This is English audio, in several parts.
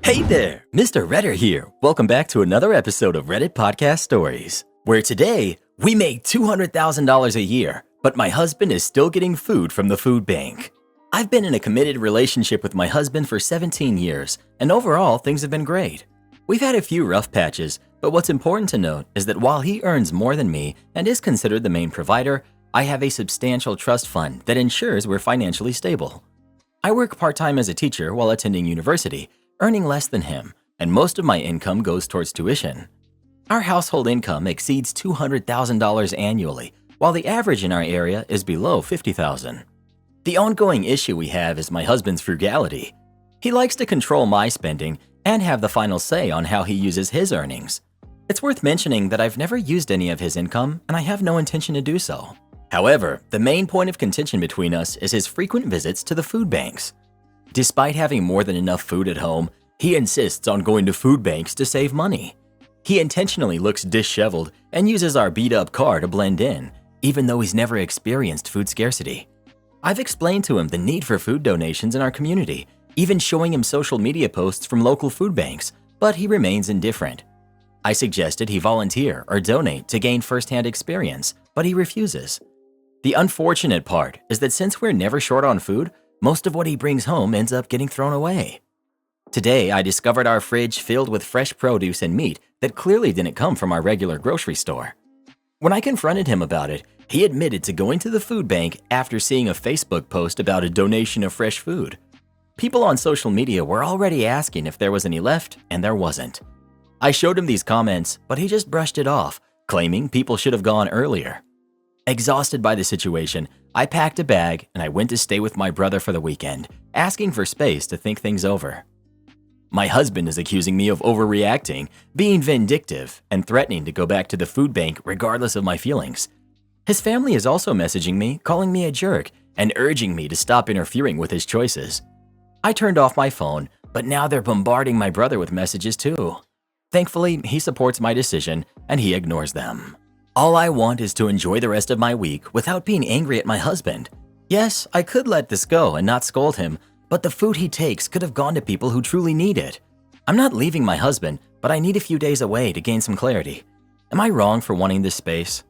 Hey there, Mr. Redder here. Welcome back to another episode of Reddit Podcast Stories, where today we make $200,000 a year, but my husband is still getting food from the food bank. I've been in a committed relationship with my husband for 17 years, and overall things have been great. We've had a few rough patches, but what's important to note is that while he earns more than me and is considered the main provider, I have a substantial trust fund that ensures we're financially stable. I work part-time as a teacher while attending university, earning less than him, and most of my income goes towards tuition. Our household income exceeds $200,000 annually, while the average in our area is below $50,000. The ongoing issue we have is my husband's frugality. He likes to control my spending and have the final say on how he uses his earnings. It's worth mentioning that I've never used any of his income, and I have no intention to do so. However, the main point of contention between us is his frequent visits to the food banks. Despite having more than enough food at home, he insists on going to food banks to save money. He intentionally looks disheveled and uses our beat-up car to blend in, even though he's never experienced food scarcity. I've explained to him the need for food donations in our community, even showing him social media posts from local food banks, but he remains indifferent. I suggested he volunteer or donate to gain first-hand experience, but he refuses. The unfortunate part is that since we're never short on food, most of what he brings home ends up getting thrown away. Today, I discovered our fridge filled with fresh produce and meat that clearly didn't come from our regular grocery store. When I confronted him about it, he admitted to going to the food bank after seeing a Facebook post about a donation of fresh food. People on social media were already asking if there was any left, and there wasn't. I showed him these comments, but he just brushed it off, claiming people should have gone earlier. Exhausted by the situation, I packed a bag and I went to stay with my brother for the weekend, asking for space to think things over. My husband is accusing me of overreacting, being vindictive, and threatening to go back to the food bank regardless of my feelings. His family is also messaging me, calling me a jerk, and urging me to stop interfering with his choices. I turned off my phone, but now they're bombarding my brother with messages too. Thankfully, he supports my decision and he ignores them. All I want is to enjoy the rest of my week without being angry at my husband. Yes, I could let this go and not scold him, but the food he takes could have gone to people who truly need it. I'm not leaving my husband, but I need a few days away to gain some clarity. Am I wrong for wanting this space?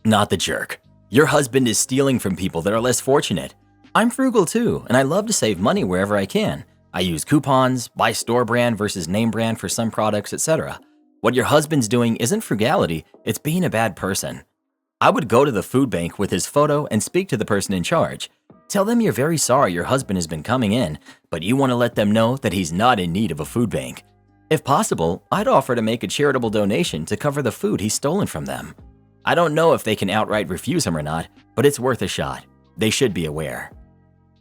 Not the jerk. Your husband is stealing from people that are less fortunate. I'm frugal too, and I love to save money wherever I can. I use coupons, buy store brand versus name brand for some products, etc. What your husband's doing isn't frugality, it's being a bad person. I would go to the food bank with his photo and speak to the person in charge. Tell them you're very sorry your husband has been coming in, but you want to let them know that he's not in need of a food bank. If possible, I'd offer to make a charitable donation to cover the food he's stolen from them. I don't know if they can outright refuse him or not, but it's worth a shot. They should be aware.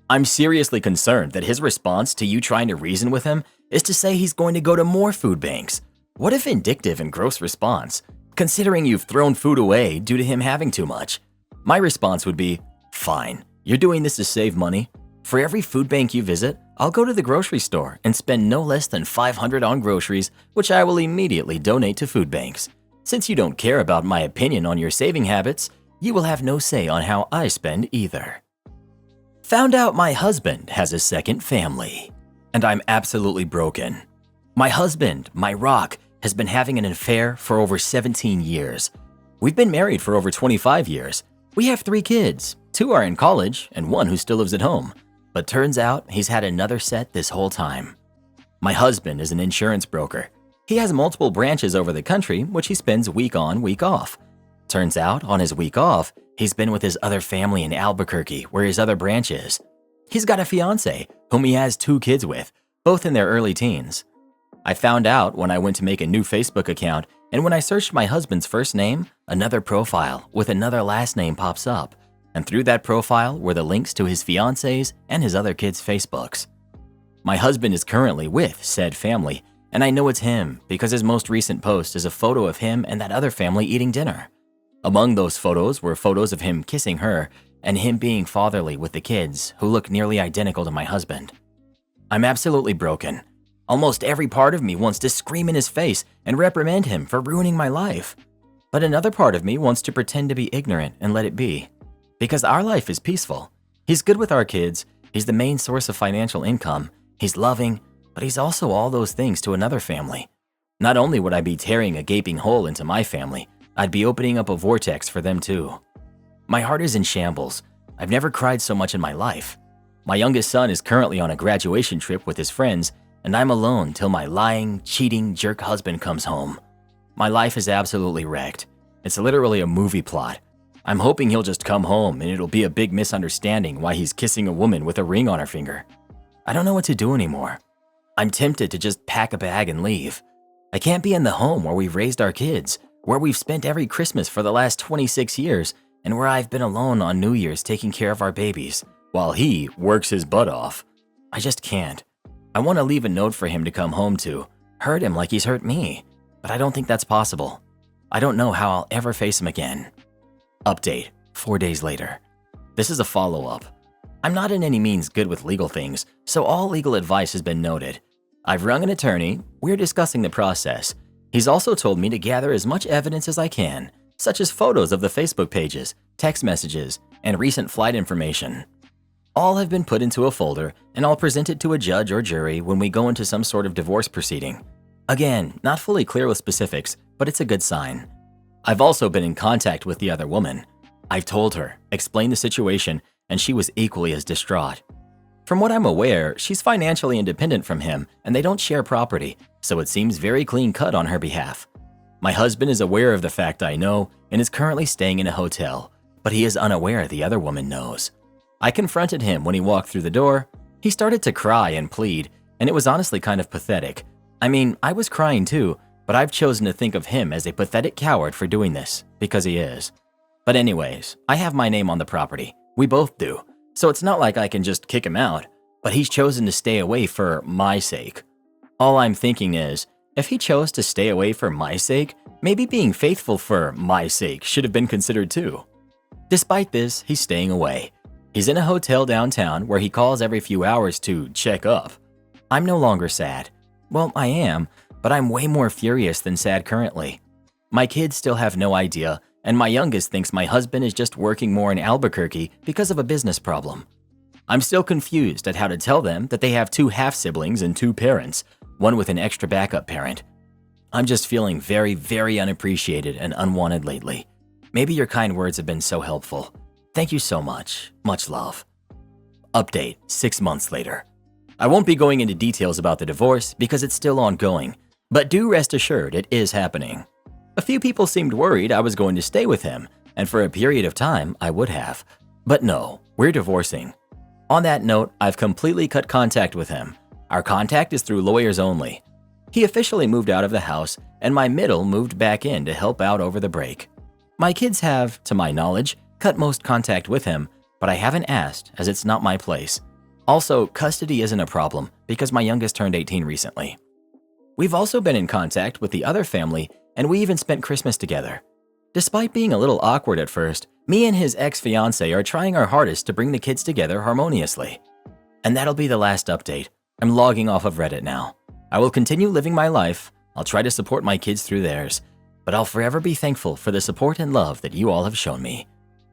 I'm seriously concerned that his response to you trying to reason with him is to say he's going to go to more food banks. What a vindictive and gross response, considering you've thrown food away due to him having too much. My response would be, fine, you're doing this to save money. For every food bank you visit, I'll go to the grocery store and spend no less than $500 on groceries, which I will immediately donate to food banks. Since you don't care about my opinion on your saving habits, you will have no say on how I spend either. Found out my husband has a second family, and I'm absolutely broken. My husband, my rock, has been having an affair for over 17 years. We've been married for over 25 years. We have 3 kids, 2 are in college and 1 who still lives at home. But turns out he's had another set this whole time. My husband is an insurance broker. He has multiple branches over the country, which he spends week on, week off. Turns out, on his week off, he's been with his other family in Albuquerque, where his other branch is. He's got a fiance, whom he has 2 kids with, both in their early teens. I found out when I went to make a new Facebook account, and when I searched my husband's first name, another profile with another last name pops up. And through that profile were the links to his fiancés and his other kids' Facebooks. My husband is currently with said family, and I know it's him because his most recent post is a photo of him and that other family eating dinner. Among those photos were photos of him kissing her and him being fatherly with the kids who look nearly identical to my husband. I'm absolutely broken. Almost every part of me wants to scream in his face and reprimand him for ruining my life. But another part of me wants to pretend to be ignorant and let it be. Because our life is peaceful. He's good with our kids, he's the main source of financial income, he's loving, but he's also all those things to another family. Not only would I be tearing a gaping hole into my family, I'd be opening up a vortex for them too. My heart is in shambles. I've never cried so much in my life. My youngest son is currently on a graduation trip with his friends, and I'm alone till my lying, cheating, jerk husband comes home. My life is absolutely wrecked. It's literally a movie plot. I'm hoping he'll just come home and it'll be a big misunderstanding why he's kissing a woman with a ring on her finger. I don't know what to do anymore. I'm tempted to just pack a bag and leave. I can't be in the home where we've raised our kids, where we've spent every Christmas for the last 26 years, and where I've been alone on New Year's taking care of our babies, while he works his butt off. I just can't. I want to leave a note for him to come home to, hurt him like he's hurt me, but I don't think that's possible. I don't know how I'll ever face him again. Update, 4 days later. This is a follow-up. I'm not in any means good with legal things, so all legal advice has been noted. I've rung an attorney, we're discussing the process. He's also told me to gather as much evidence as I can, such as photos of the Facebook pages, text messages, and recent flight information. All have been put into a folder, and I'll present it to a judge or jury when we go into some sort of divorce proceeding. Again, not fully clear with specifics, but it's a good sign. I've also been in contact with the other woman. I've told her, explained the situation, and she was equally as distraught. From what I'm aware, she's financially independent from him and they don't share property, so it seems very clean-cut on her behalf. My husband is aware of the fact I know and is currently staying in a hotel, but he is unaware the other woman knows. I confronted him when he walked through the door. He started to cry and plead, and it was honestly kind of pathetic. I mean, I was crying too, but I've chosen to think of him as a pathetic coward for doing this, because he is. But anyways, I have my name on the property. We both do. So it's not like I can just kick him out, but he's chosen to stay away for my sake. All I'm thinking is, if he chose to stay away for my sake, maybe being faithful for my sake should have been considered too. Despite this, he's staying away. He's in a hotel downtown where he calls every few hours to check up. I'm no longer sad. Well, I am, but I'm way more furious than sad currently. My kids still have no idea, and my youngest thinks my husband is just working more in Albuquerque because of a business problem. I'm still confused at how to tell them that they have 2 half-siblings and 2 parents, one with an extra backup parent. I'm just feeling very, very unappreciated and unwanted lately. Maybe your kind words have been so helpful. Thank you so much. Much love. Update, 6 months later. I won't be going into details about the divorce because it's still ongoing, but do rest assured it is happening. A few people seemed worried I was going to stay with him, and for a period of time I would have. But no, we're divorcing. On that note, I've completely cut contact with him. Our contact is through lawyers only. He officially moved out of the house, and my middle moved back in to help out over the break. My kids have, to my knowledge, cut most contact with him, but I haven't asked as it's not my place. Also, custody isn't a problem because my youngest turned 18 recently. We've also been in contact with the other family, and we even spent Christmas together. Despite being a little awkward at first, me and his ex-fiance are trying our hardest to bring the kids together harmoniously. And that'll be the last update. I'm logging off of Reddit now. I will continue living my life. I'll try to support my kids through theirs, but I'll forever be thankful for the support and love that you all have shown me.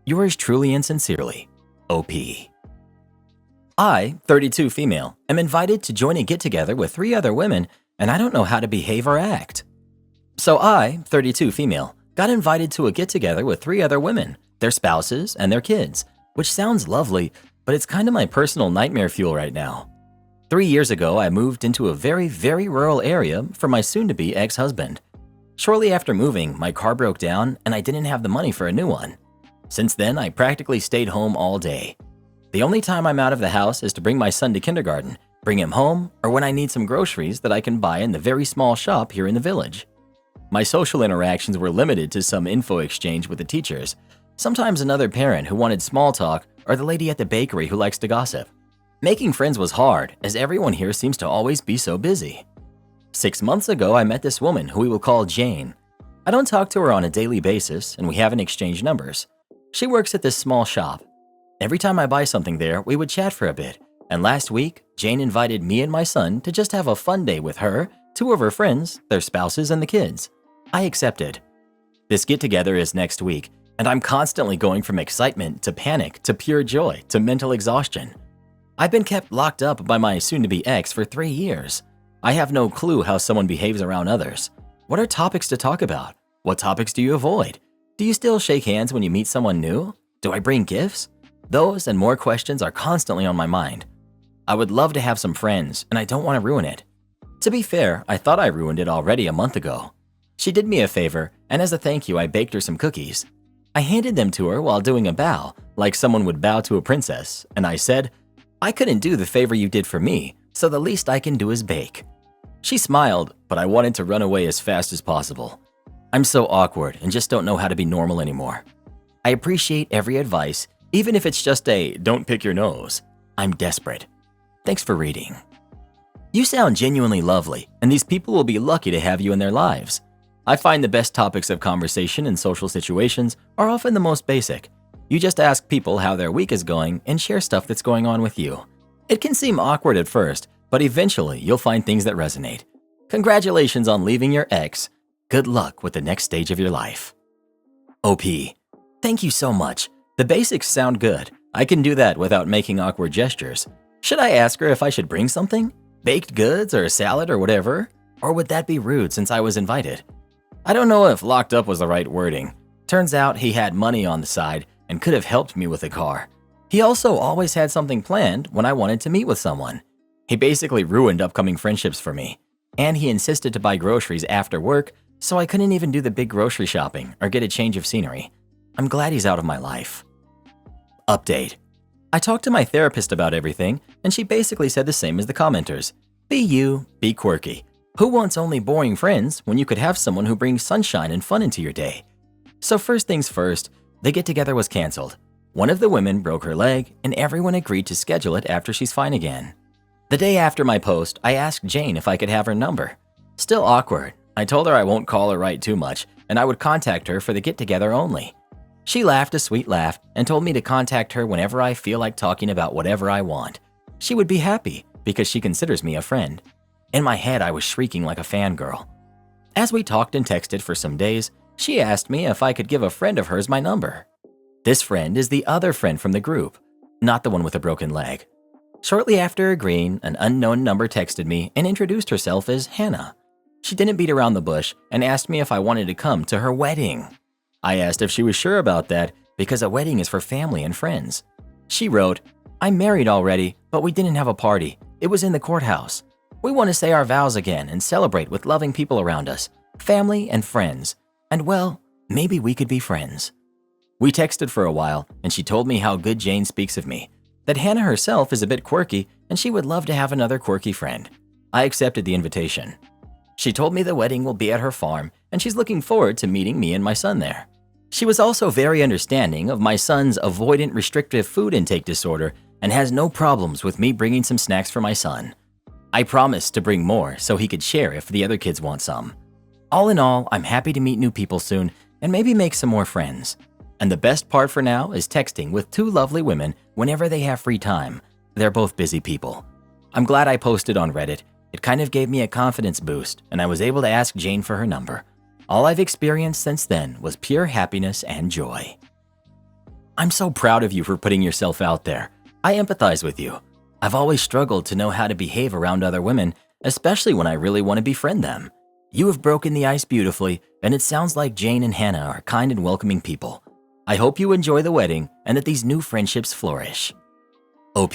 Yours truly and sincerely, OP. I, 32 female, am invited to join a get-together with 3 other women, and I don't know how to behave or act. So I, 32 female, got invited to a get-together with 3 other women, their spouses, and their kids, which sounds lovely, but it's kind of my personal nightmare fuel right now. 3 years ago, I moved into a very, very rural area for my soon-to-be ex-husband. Shortly after moving, my car broke down and I didn't have the money for a new one. Since then, I practically stayed home all day. The only time I'm out of the house is to bring my son to kindergarten, bring him home, or when I need some groceries that I can buy in the very small shop here in the village. My social interactions were limited to some info exchange with the teachers, sometimes another parent who wanted small talk, or the lady at the bakery who likes to gossip. Making friends was hard, as everyone here seems to always be so busy. 6 months ago, I met this woman who we will call Jane. I don't talk to her on a daily basis, and we haven't exchanged numbers. She works at this small shop. Every time I buy something there, we would chat for a bit, and last week, Jane invited me and my son to just have a fun day with her, 2 of her friends, their spouses, and the kids. I accepted. This get-together is next week, and I'm constantly going from excitement to panic to pure joy to mental exhaustion. I've been kept locked up by my soon-to-be ex for 3 years. I have no clue how someone behaves around others. What are topics to talk about? What topics do you avoid? Do you still shake hands when you meet someone new? Do I bring gifts? Those and more questions are constantly on my mind. I would love to have some friends, and I don't want to ruin it. To be fair, I thought I ruined it already a month ago. She did me a favor, and as a thank you, I baked her some cookies. I handed them to her while doing a bow, like someone would bow to a princess, and I said, "I couldn't do the favor you did for me, so the least I can do is bake." She smiled, but I wanted to run away as fast as possible. I'm so awkward and just don't know how to be normal anymore. I appreciate every advice, even if it's just a "don't pick your nose." I'm desperate. Thanks for reading. You sound genuinely lovely, and these people will be lucky to have you in their lives. I find the best topics of conversation in social situations are often the most basic. You just ask people how their week is going and share stuff that's going on with you. It can seem awkward at first, but eventually you'll find things that resonate. Congratulations on leaving your ex. Good luck with the next stage of your life. OP. Thank you so much. The basics sound good. I can do that without making awkward gestures. Should I ask her if I should bring something? Baked goods or a salad or whatever? Or would that be rude since I was invited? I don't know if locked up was the right wording. Turns out he had money on the side and could have helped me with a car. He also always had something planned when I wanted to meet with someone. He basically ruined upcoming friendships for me. And he insisted to buy groceries after work, so I couldn't even do the big grocery shopping or get a change of scenery. I'm glad he's out of my life. Update. I talked to my therapist about everything, and she basically said the same as the commenters. Be you, be quirky. Who wants only boring friends when you could have someone who brings sunshine and fun into your day? So first things first, the get-together was canceled. One of the women broke her leg, and everyone agreed to schedule it after she's fine again. The day after my post, I asked Jane if I could have her number. Still awkward. I told her I won't call or write too much, and I would contact her for the get-together only. She laughed a sweet laugh and told me to contact her whenever I feel like talking about whatever I want. She would be happy because she considers me a friend. In my head, I was shrieking like a fangirl. As we talked and texted for some days, she asked me if I could give a friend of hers my number. This friend is the other friend from the group, not the one with a broken leg. Shortly after agreeing, an unknown number texted me and introduced herself as Hannah. She didn't beat around the bush and asked me if I wanted to come to her wedding. I asked if she was sure about that because a wedding is for family and friends. She wrote, "I'm married already, but we didn't have a party. It was in the courthouse. We want to say our vows again and celebrate with loving people around us, family and friends. And well, maybe we could be friends." We texted for a while, and she told me how good Jane speaks of me, that Hannah herself is a bit quirky and she would love to have another quirky friend. I accepted the invitation. She told me the wedding will be at her farm and she's looking forward to meeting me and my son there. She was also very understanding of my son's avoidant restrictive food intake disorder and has no problems with me bringing some snacks for my son. I promised to bring more so he could share if the other kids want some. All in all, I'm happy to meet new people soon and maybe make some more friends. And the best part for now is texting with two lovely women whenever they have free time. They're both busy people. I'm glad I posted on Reddit. It kind of gave me a confidence boost and I was able to ask Jane for her number. All I've experienced since then was pure happiness and joy. I'm so proud of you for putting yourself out there. I empathize with you. I've always struggled to know how to behave around other women, especially when I really want to befriend them. You have broken the ice beautifully, and it sounds like Jane and Hannah are kind and welcoming people. I hope you enjoy the wedding and that these new friendships flourish. OP.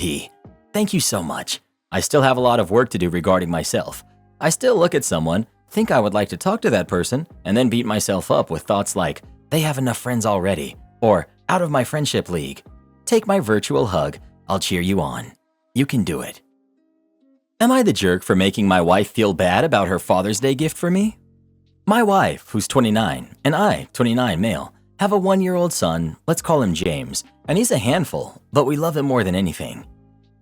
Thank you so much. I still have a lot of work to do regarding myself. I still look at someone, think I would like to talk to that person, and then beat myself up with thoughts like, they have enough friends already, or out of my friendship league. Take my virtual hug, I'll cheer you on. You can do it. Am I the jerk for making my wife feel bad about her Father's Day gift for me? My wife, who's 29, and I, 29 male, have a 1-year-old son, let's call him James, and he's a handful, but we love him more than anything.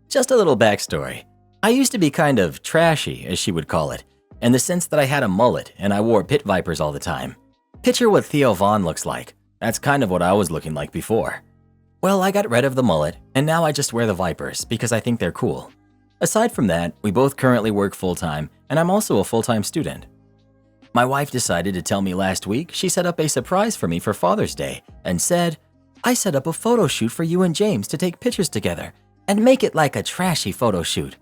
Just a little backstory. I used to be kind of trashy, as she would call it, in the sense that I had a mullet and I wore pit vipers all the time. Picture what Theo Vaughn looks like. That's kind of what I was looking like before. Well, I got rid of the mullet, and now I just wear the vipers because I think they're cool. Aside from that, we both currently work full-time, and I'm also a full-time student. My wife decided to tell me last week she set up a surprise for me for Father's Day and said, "I set up a photo shoot for you and James to take pictures together and make it like a trashy photo shoot."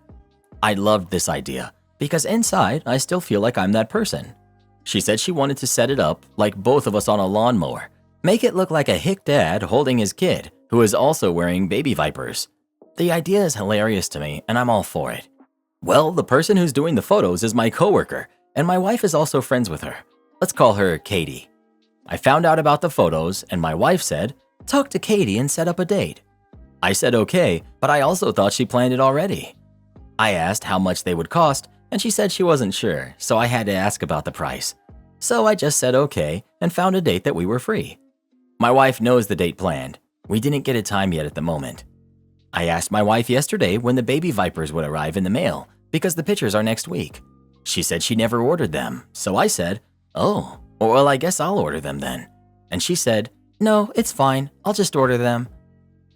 I loved this idea because inside I still feel like I'm that person. She said she wanted to set it up like both of us on a lawnmower, make it look like a hick dad holding his kid who is also wearing baby vipers. The idea is hilarious to me and I'm all for it. Well, the person who's doing the photos is my coworker and my wife is also friends with her. Let's call her Katie. I found out about the photos and my wife said, "Talk to Katie and set up a date." I said okay, but I also thought she planned it already. I asked how much they would cost and she said she wasn't sure, so I had to ask about the price. So I just said okay and found a date that we were free. My wife knows the date planned. We didn't get a time yet at the moment. I asked my wife yesterday when the baby vipers would arrive in the mail because the pictures are next week. She said she never ordered them, so I said, "Oh, well, I guess I'll order them then." And she said, "No, it's fine. I'll just order them."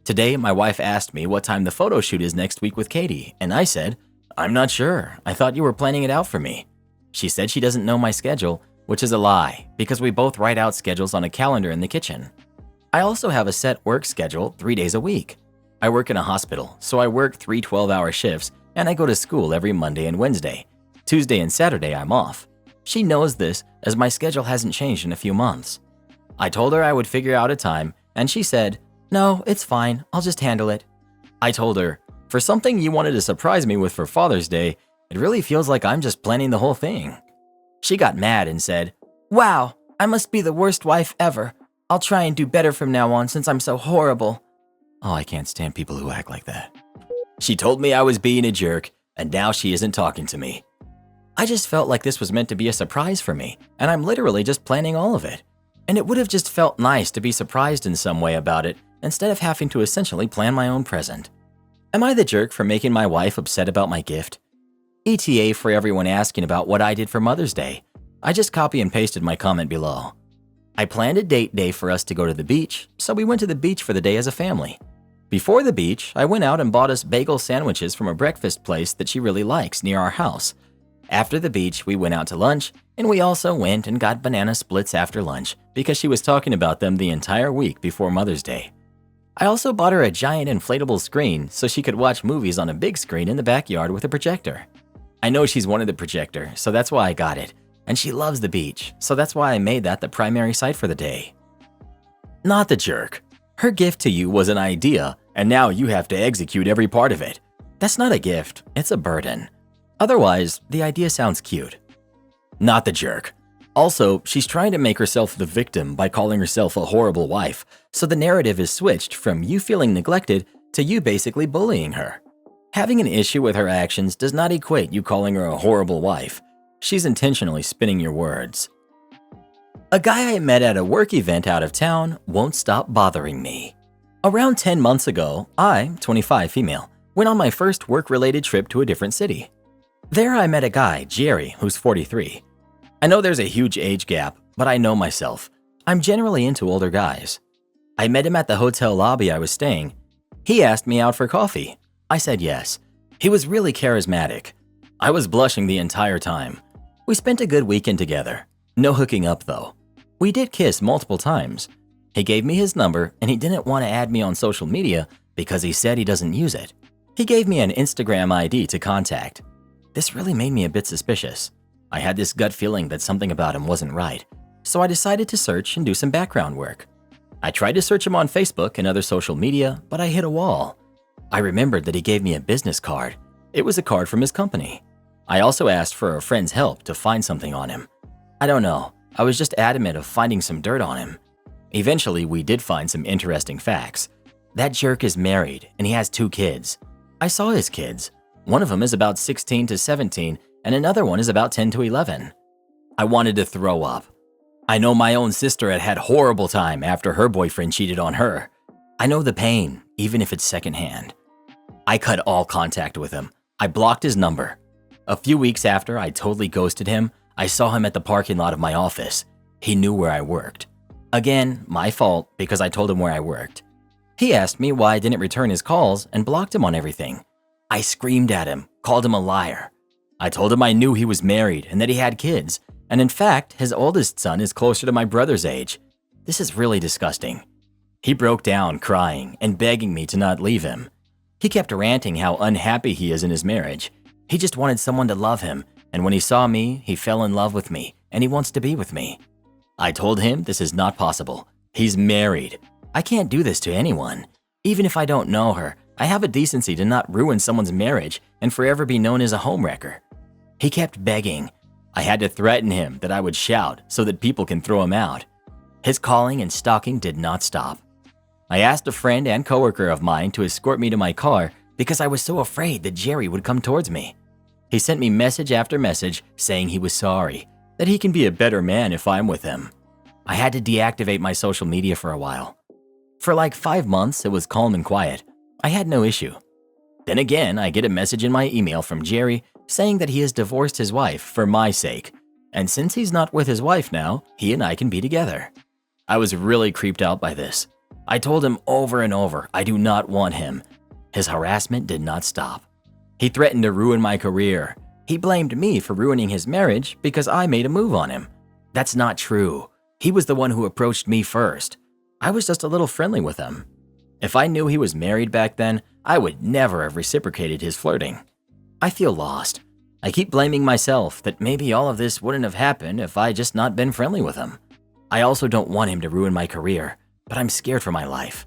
Today, my wife asked me what time the photo shoot is next week with Katie, and I said, "I'm not sure. I thought you were planning it out for me." She said she doesn't know my schedule, which is a lie because we both write out schedules on a calendar in the kitchen. I also have a set work schedule 3 days a week. I work in a hospital, so I work 3 12-hour shifts and I go to school every Monday and Wednesday. Tuesday and Saturday I'm off. She knows this as my schedule hasn't changed in a few months. I told her I would figure out a time and she said, "No, it's fine. I'll just handle it." I told her, "For something you wanted to surprise me with for Father's Day, it really feels like I'm just planning the whole thing." She got mad and said, "Wow, I must be the worst wife ever. I'll try and do better from now on since I'm so horrible." Oh, I can't stand people who act like that. She told me I was being a jerk, and now she isn't talking to me. I just felt like this was meant to be a surprise for me, and I'm literally just planning all of it. And it would have just felt nice to be surprised in some way about it instead of having to essentially plan my own present. Am I the jerk for making my wife upset about my gift? ETA for everyone asking about what I did for Mother's Day. I just copy and pasted my comment below. I planned a date day for us to go to the beach, so we went to the beach for the day as a family. Before the beach, I went out and bought us bagel sandwiches from a breakfast place that she really likes near our house. After the beach, we went out to lunch, and we also went and got banana splits after lunch because she was talking about them the entire week before Mother's Day. I also bought her a giant inflatable screen so she could watch movies on a big screen in the backyard with a projector. I know she's wanted the projector, so that's why I got it. And she loves the beach, so that's why I made that the primary site for the day. Not the jerk. Her gift to you was an idea, and now you have to execute every part of it. That's not a gift, it's a burden. Otherwise, the idea sounds cute. Not the jerk. Also, she's trying to make herself the victim by calling herself a horrible wife, so the narrative is switched from you feeling neglected to you basically bullying her. Having an issue with her actions does not equate you calling her a horrible wife. She's intentionally spinning your words. A guy I met at a work event out of town won't stop bothering me. Around 10 months ago, I, 25 female, went on my first work-related trip to a different city. There I met a guy, Jerry, who's 43. I know there's a huge age gap, but I know myself. I'm generally into older guys. I met him at the hotel lobby I was staying. He asked me out for coffee. I said yes. He was really charismatic. I was blushing the entire time. We spent a good weekend together. No hooking up though. We did kiss multiple times. He gave me his number and he didn't want to add me on social media because he said he doesn't use it. He gave me an Instagram ID to contact. This really made me a bit suspicious. I had this gut feeling that something about him wasn't right, so I decided to search and do some background work. I tried to search him on Facebook and other social media, but I hit a wall. I remembered that he gave me a business card. It was a card from his company. I also asked for a friend's help to find something on him. I don't know, I was just adamant of finding some dirt on him. Eventually, we did find some interesting facts. That jerk is married and he has 2 kids. I saw his kids. One of them is about 16 to 17 and another one is about 10 to 11. I wanted to throw up. I know my own sister had had horrible time after her boyfriend cheated on her. I know the pain, even if it's secondhand. I cut all contact with him. I blocked his number. A few weeks after I totally ghosted him, I saw him at the parking lot of my office. He knew where I worked. Again, my fault because I told him where I worked. He asked me why I didn't return his calls and blocked him on everything. I screamed at him, called him a liar. I told him I knew he was married and that he had kids, and in fact, his oldest son is closer to my brother's age. This is really disgusting. He broke down crying and begging me to not leave him. He kept ranting how unhappy he is in his marriage. He just wanted someone to love him, and when he saw me, he fell in love with me, and he wants to be with me. I told him this is not possible. He's married. I can't do this to anyone. Even if I don't know her, I have a decency to not ruin someone's marriage and forever be known as a homewrecker. He kept begging. I had to threaten him that I would shout so that people can throw him out. His calling and stalking did not stop. I asked a friend and coworker of mine to escort me to my car because I was so afraid that Jerry would come towards me. He sent me message after message saying he was sorry, that he can be a better man if I'm with him. I had to deactivate my social media for a while. For like 5 months, it was calm and quiet. I had no issue. Then again, I get a message in my email from Jerry saying that he has divorced his wife for my sake, and since he's not with his wife now, he and I can be together. I was really creeped out by this. I told him over and over I do not want him. His harassment did not stop. He threatened to ruin my career. He blamed me for ruining his marriage because I made a move on him. That's not true. He was the one who approached me first. I was just a little friendly with him. If I knew he was married back then, I would never have reciprocated his flirting. I feel lost. I keep blaming myself that maybe all of this wouldn't have happened if I just not been friendly with him. I also don't want him to ruin my career, but I'm scared for my life.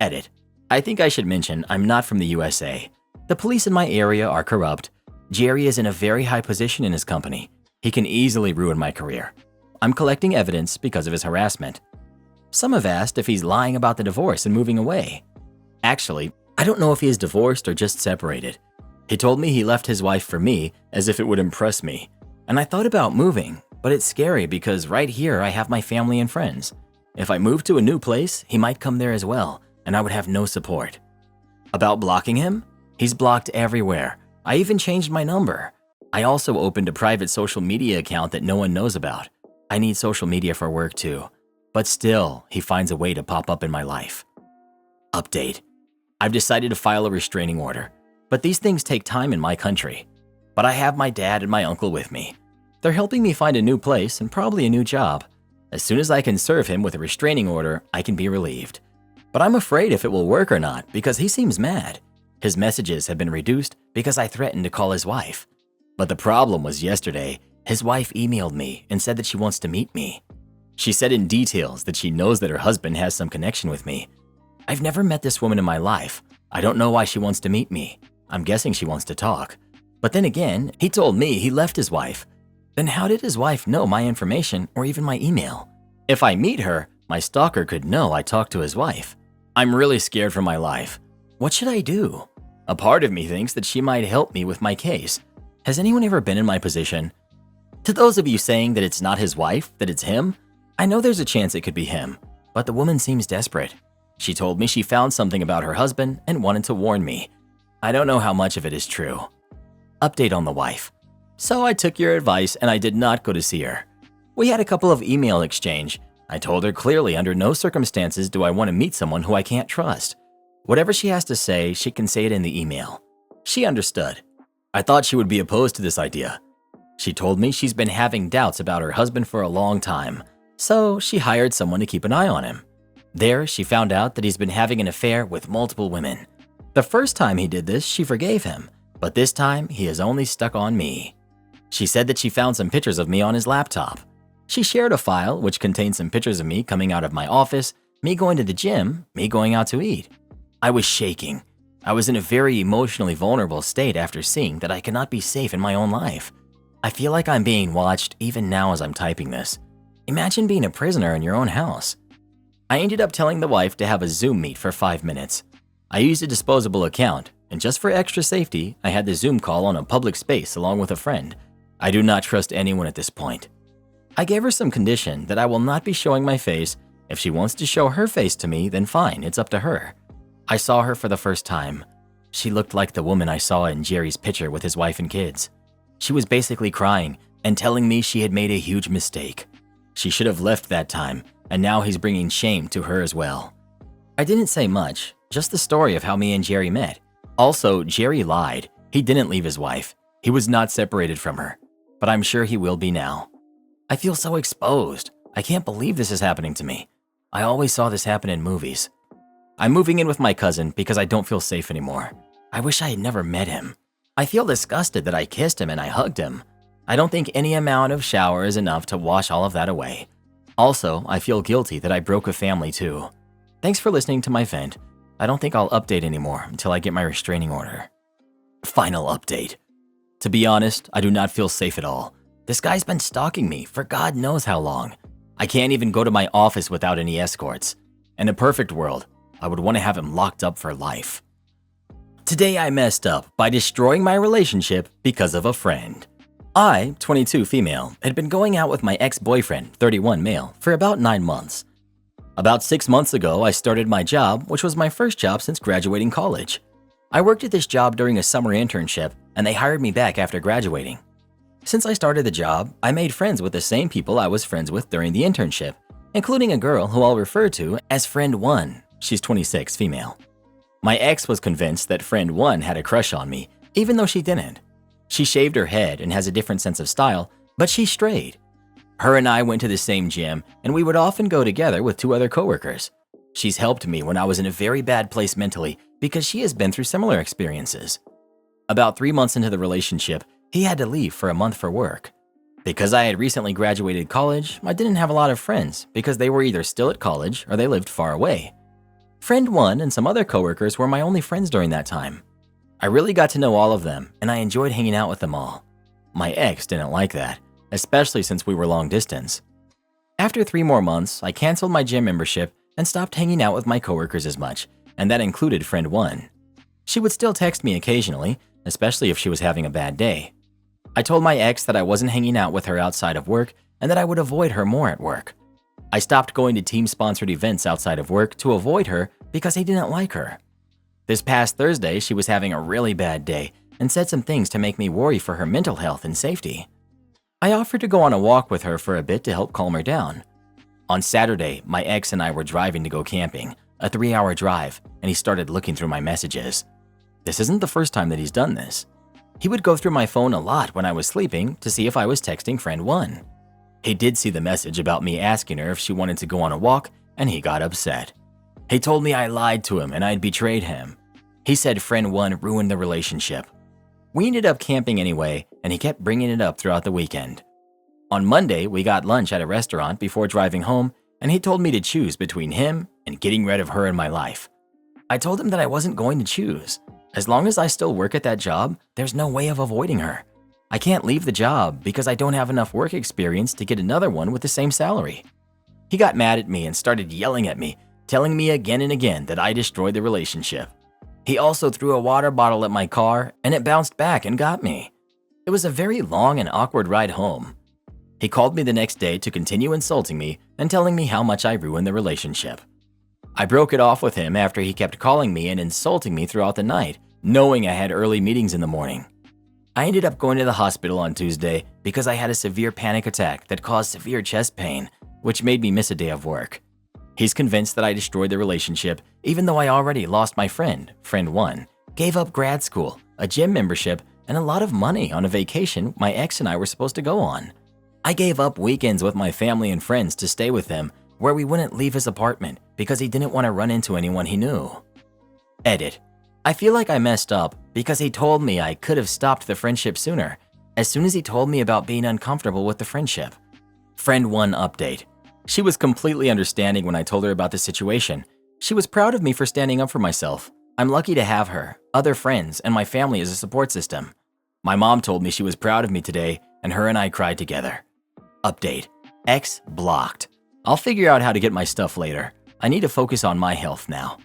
Edit. I think I should mention I'm not from the USA. The police in my area are corrupt. Jerry is in a very high position in his company. He can easily ruin my career. I'm collecting evidence because of his harassment. Some have asked if he's lying about the divorce and moving away. Actually, I don't know if he is divorced or just separated. He told me he left his wife for me as if it would impress me. And I thought about moving, but it's scary because right here I have my family and friends. If I move to a new place, he might come there as well, and I would have no support. About blocking him? He's blocked everywhere. I even changed my number. I also opened a private social media account that no one knows about. I need social media for work too. But still, he finds a way to pop up in my life. Update. I've decided to file a restraining order, but these things take time in my country. But I have my dad and my uncle with me. They're helping me find a new place and probably a new job. As soon as I can serve him with a restraining order, I can be relieved. But I'm afraid if it will work or not because he seems mad. His messages have been reduced because I threatened to call his wife. But the problem was yesterday, his wife emailed me and said that she wants to meet me. She said in details that she knows that her husband has some connection with me. I've never met this woman in my life. I don't know why she wants to meet me. I'm guessing she wants to talk. But then again, he told me he left his wife. Then how did his wife know my information or even my email? If I meet her, my stalker could know I talked to his wife. I'm really scared for my life. What should I do? A part of me thinks that she might help me with my case. Has anyone ever been in my position? To those of you saying that it's not his wife, that it's him, I know there's a chance it could be him, but the woman seems desperate. She told me she found something about her husband and wanted to warn me. I don't know how much of it is true. Update on the wife. So I took your advice and I did not go to see her. We had a couple of email exchange. I told her clearly under no circumstances do I want to meet someone who I can't trust. Whatever she has to say, she can say it in the email. She understood. I thought she would be opposed to this idea. She told me she's been having doubts about her husband for a long time, so she hired someone to keep an eye on him. There, she found out that he's been having an affair with multiple women. The first time he did this, she forgave him, but this time he is only stuck on me. She said that she found some pictures of me on his laptop. She shared a file which contained some pictures of me coming out of my office, me going to the gym, me going out to eat. I was shaking. I was in a very emotionally vulnerable state after seeing that I cannot be safe in my own life. I feel like I'm being watched even now as I'm typing this. Imagine being a prisoner in your own house. I ended up telling the wife to have a Zoom meet for 5 minutes. I used a disposable account, and just for extra safety, I had the Zoom call on a public space along with a friend. I do not trust anyone at this point. I gave her some condition that I will not be showing my face. If she wants to show her face to me, then fine, it's up to her. I saw her for the first time. She looked like the woman I saw in Jerry's picture with his wife and kids. She was basically crying and telling me she had made a huge mistake. She should have left that time, and now he's bringing shame to her as well. I didn't say much, just the story of how me and Jerry met. Also, Jerry lied. He didn't leave his wife. He was not separated from her, but I'm sure he will be now. I feel so exposed. I can't believe this is happening to me. I always saw this happen in movies. I'm moving in with my cousin because I don't feel safe anymore. I wish I had never met him. I feel disgusted that I kissed him and I hugged him. I don't think any amount of shower is enough to wash all of that away. Also, I feel guilty that I broke a family too. Thanks for listening to my vent. I don't think I'll update anymore until I get my restraining order. Final update. To be honest, I do not feel safe at all. This guy's been stalking me for God knows how long. I can't even go to my office without any escorts. In a perfect world, I would want to have him locked up for life. Today I messed up by destroying my relationship because of a friend. I, 22 female, had been going out with my ex-boyfriend, 31 male, for about 9 months. About 6 months ago, I started my job, which was my first job since graduating college. I worked at this job during a summer internship, and they hired me back after graduating. Since I started the job, I made friends with the same people I was friends with during the internship, including a girl who I'll refer to as Friend 1. She's 26 female. My ex was convinced that Friend 1 had a crush on me, even though she didn't. She shaved her head and has a different sense of style, but she's straight. Her and I went to the same gym, and we would often go together with 2 other coworkers. She's helped me when I was in a very bad place mentally because she has been through similar experiences. About 3 months into the relationship, he had to leave for a month for work. Because I had recently graduated college, I didn't have a lot of friends because they were either still at college or they lived far away. Friend 1 and some other coworkers were my only friends during that time. I really got to know all of them, and I enjoyed hanging out with them all. My ex didn't like that, especially since we were long distance. After 3 more months, I canceled my gym membership and stopped hanging out with my coworkers as much, and that included Friend 1. She would still text me occasionally, especially if she was having a bad day. I told my ex that I wasn't hanging out with her outside of work and that I would avoid her more at work. I stopped going to team-sponsored events outside of work to avoid her because I didn't like her. This past Thursday, she was having a really bad day and said some things to make me worry for her mental health and safety. I offered to go on a walk with her for a bit to help calm her down. On Saturday, my ex and I were driving to go camping, a 3-hour drive, and he started looking through my messages. This isn't the first time that he's done this. He would go through my phone a lot when I was sleeping to see if I was texting Friend 1. He did see the message about me asking her if she wanted to go on a walk, and he got upset. He told me I lied to him and I'd betrayed him. He said Friend 1 ruined the relationship. We ended up camping anyway, and he kept bringing it up throughout the weekend. On Monday, we got lunch at a restaurant before driving home, and he told me to choose between him and getting rid of her in my life. I told him that I wasn't going to choose. As long as I still work at that job, there's no way of avoiding her. I can't leave the job because I don't have enough work experience to get another one with the same salary. He got mad at me and started yelling at me, telling me again and again that I destroyed the relationship. He also threw a water bottle at my car and it bounced back and got me. It was a very long and awkward ride home. He called me the next day to continue insulting me and telling me how much I ruined the relationship. I broke it off with him after he kept calling me and insulting me throughout the night, knowing I had early meetings in the morning. I ended up going to the hospital on Tuesday because I had a severe panic attack that caused severe chest pain, which made me miss a day of work. He's convinced that I destroyed the relationship even though I already lost my friend, Friend 1, gave up grad school, a gym membership, and a lot of money on a vacation my ex and I were supposed to go on. I gave up weekends with my family and friends to stay with him where we wouldn't leave his apartment because he didn't want to run into anyone he knew. Edit. I feel like I messed up because he told me I could have stopped the friendship sooner, as soon as he told me about being uncomfortable with the friendship. Friend 1 update. She was completely understanding when I told her about the situation. She was proud of me for standing up for myself. I'm lucky to have her, other friends, and my family as a support system. My mom told me she was proud of me today, and her and I cried together. Update. X blocked. I'll figure out how to get my stuff later. I need to focus on my health now.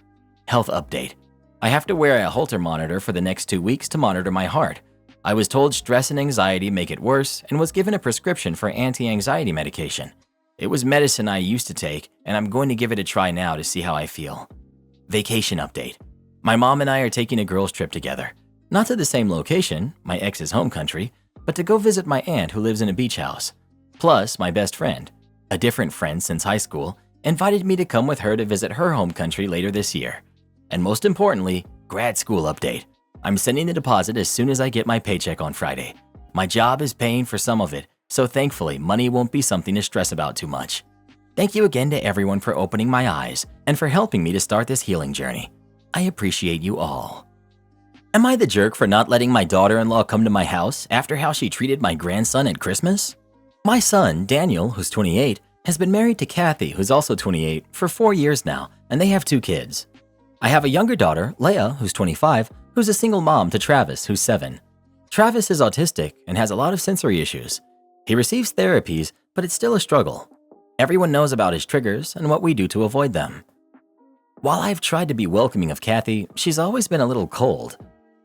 Health update. I have to wear a Holter monitor for the next 2 weeks to monitor my heart. I was told stress and anxiety make it worse and was given a prescription for anti-anxiety medication. It was medicine I used to take, and I'm going to give it a try now to see how I feel. Vacation update. My mom and I are taking a girls' trip together. Not to the same location, my ex's home country, but to go visit my aunt who lives in a beach house. Plus, my best friend, a different friend since high school, invited me to come with her to visit her home country later this year. And most importantly, grad school update. I'm sending the deposit as soon as I get my paycheck on Friday. My job is paying for some of it, so thankfully money won't be something to stress about too much. Thank you again to everyone for opening my eyes and for helping me to start this healing journey. I appreciate you all. Am I the jerk for not letting my daughter-in-law come to my house after how she treated my grandson at Christmas? My son, Daniel, who's 28, has been married to Kathy, who's also 28, for 4 years now, and they have 2 kids. I have a younger daughter, Leia, who's 25, who's a single mom to Travis, who's 7. Travis is autistic and has a lot of sensory issues. He receives therapies, but it's still a struggle. Everyone knows about his triggers and what we do to avoid them. While I've tried to be welcoming of Kathy, she's always been a little cold.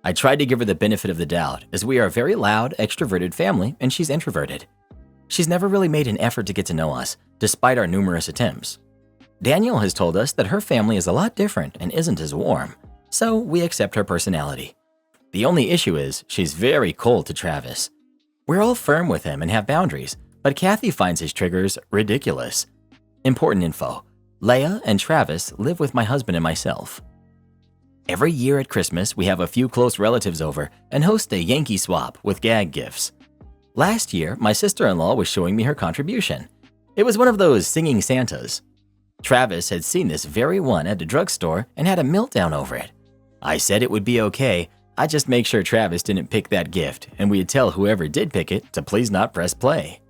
I tried to give her the benefit of the doubt, as we are a very loud, extroverted family and she's introverted. She's never really made an effort to get to know us, despite our numerous attempts. Daniel has told us that her family is a lot different and isn't as warm, so we accept her personality. The only issue is she's very cold to Travis. We're all firm with him and have boundaries, but Kathy finds his triggers ridiculous. Important info: Leia and Travis live with my husband and myself. Every year at Christmas, we have a few close relatives over and host a Yankee swap with gag gifts. Last year, my sister-in-law was showing me her contribution. It was one of those singing Santas. Travis had seen this very one at the drugstore and had a meltdown over it. I said it would be okay, I'd just make sure Travis didn't pick that gift, and we'd tell whoever did pick it to please not press play.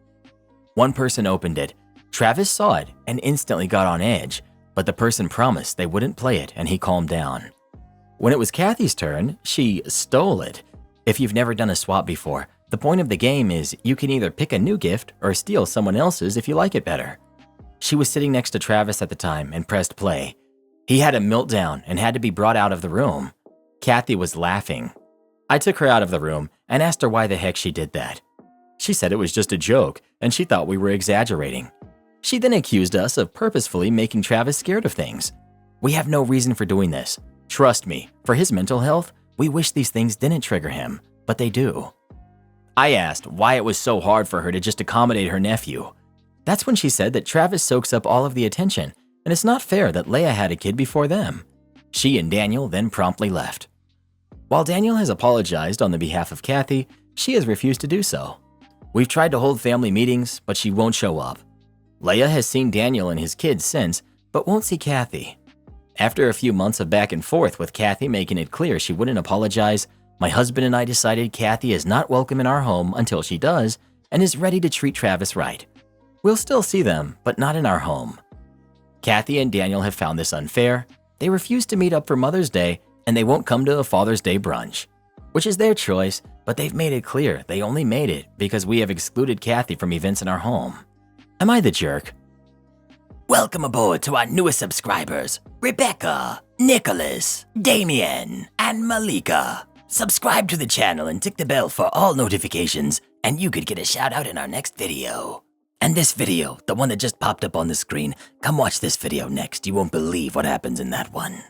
One person opened it. Travis saw it and instantly got on edge, but the person promised they wouldn't play it and he calmed down. When it was Kathy's turn, she stole it. If you've never done a swap before, the point of the game is you can either pick a new gift or steal someone else's if you like it better. She was sitting next to Travis at the time and pressed play. He had a meltdown and had to be brought out of the room. Kathy was laughing. I took her out of the room and asked her why the heck she did that. She said it was just a joke and she thought we were exaggerating. She then accused us of purposefully making Travis scared of things. We have no reason for doing this. Trust me, for his mental health, we wish these things didn't trigger him, but they do. I asked why it was so hard for her to just accommodate her nephew. That's when she said that Travis soaks up all of the attention, and it's not fair that Leia had a kid before them. She and Daniel then promptly left. While Daniel has apologized on the behalf of Kathy, she has refused to do so. We've tried to hold family meetings, but she won't show up. Leia has seen Daniel and his kids since, but won't see Kathy. After a few months of back and forth with Kathy making it clear she wouldn't apologize, my husband and I decided Kathy is not welcome in our home until she does and is ready to treat Travis right. We'll still see them, but not in our home. Kathy and Daniel have found this unfair. They refuse to meet up for Mother's Day, and they won't come to a Father's Day brunch, which is their choice, but they've made it clear they only made it because we have excluded Kathy from events in our home. Am I the jerk? Welcome aboard to our newest subscribers, Rebecca, Nicholas, Damien, and Malika. Subscribe to the channel and tick the bell for all notifications, and you could get a shout out in our next video. And this video, the one that just popped up on the screen, come watch this video next. You won't believe what happens in that one.